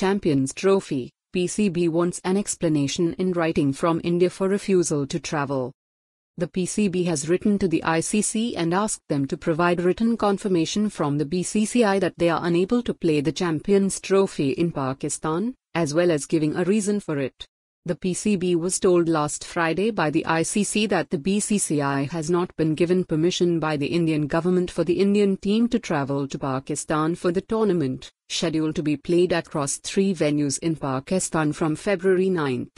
Champions Trophy, PCB wants an explanation in writing from India for refusal to travel. The PCB has written to the ICC and asked them to provide written confirmation from the BCCI that they are unable to play the Champions Trophy in Pakistan, as well as giving a reason for it. The PCB was told last Friday by the ICC that the BCCI has not been given permission by the Indian government for the Indian team to travel to Pakistan for the tournament, scheduled to be played across 3 venues in Pakistan from February 9.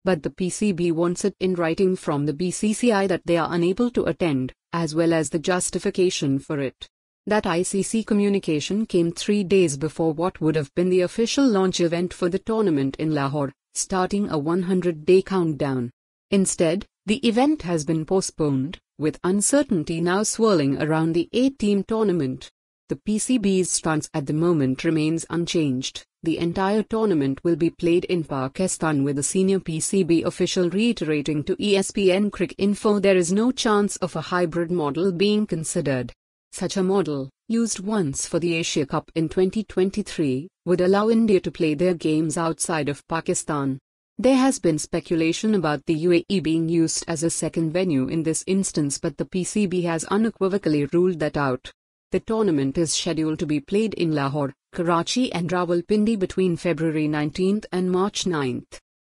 But the PCB wants it in writing from the BCCI that they are unable to attend, as well as the justification for it. That ICC communication came 3 days before what would have been the official launch event for the tournament in Lahore, starting a 100-day countdown. Instead, the event has been postponed, with uncertainty now swirling around the 8-team tournament. The PCB's stance at the moment remains unchanged. The entire tournament will be played in Pakistan, with a senior PCB official reiterating to ESPN Cricinfo there is no chance of a hybrid model being considered. Such a model, used once for the Asia Cup in 2023, would allow India to play their games outside of Pakistan. There has been speculation about the UAE being used as a second venue in this instance, but the PCB has unequivocally ruled that out. The tournament is scheduled to be played in Lahore, Karachi and Rawalpindi between February 19 and March 9.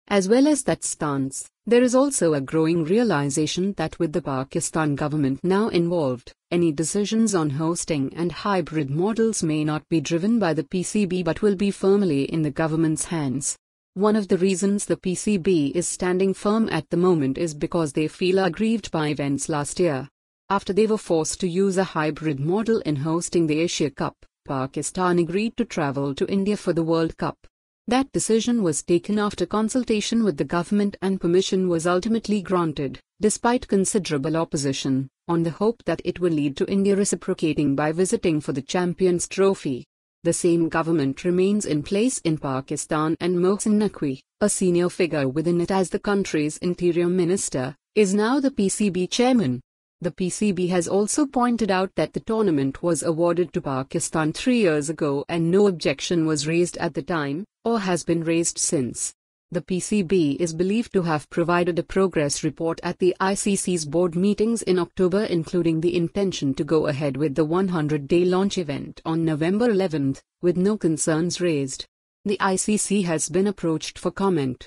As well as that stance, there is also a growing realization that with the Pakistan government now involved, any decisions on hosting and hybrid models may not be driven by the PCB but will be firmly in the government's hands. One of the reasons the PCB is standing firm at the moment is because they feel aggrieved by events last year. After they were forced to use a hybrid model in hosting the Asia Cup, Pakistan agreed to travel to India for the World Cup. That decision was taken after consultation with the government and permission was ultimately granted, despite considerable opposition, on the hope that it will lead to India reciprocating by visiting for the Champions Trophy. The same government remains in place in Pakistan, and Mohsin Naqvi, a senior figure within it as the country's interior minister, is now the PCB chairman. The PCB has also pointed out that the tournament was awarded to Pakistan 3 years ago and no objection was raised at the time, or has been raised since. The PCB is believed to have provided a progress report at the ICC's board meetings in October, including the intention to go ahead with the 100-day launch event on November 11, with no concerns raised. The ICC has been approached for comment.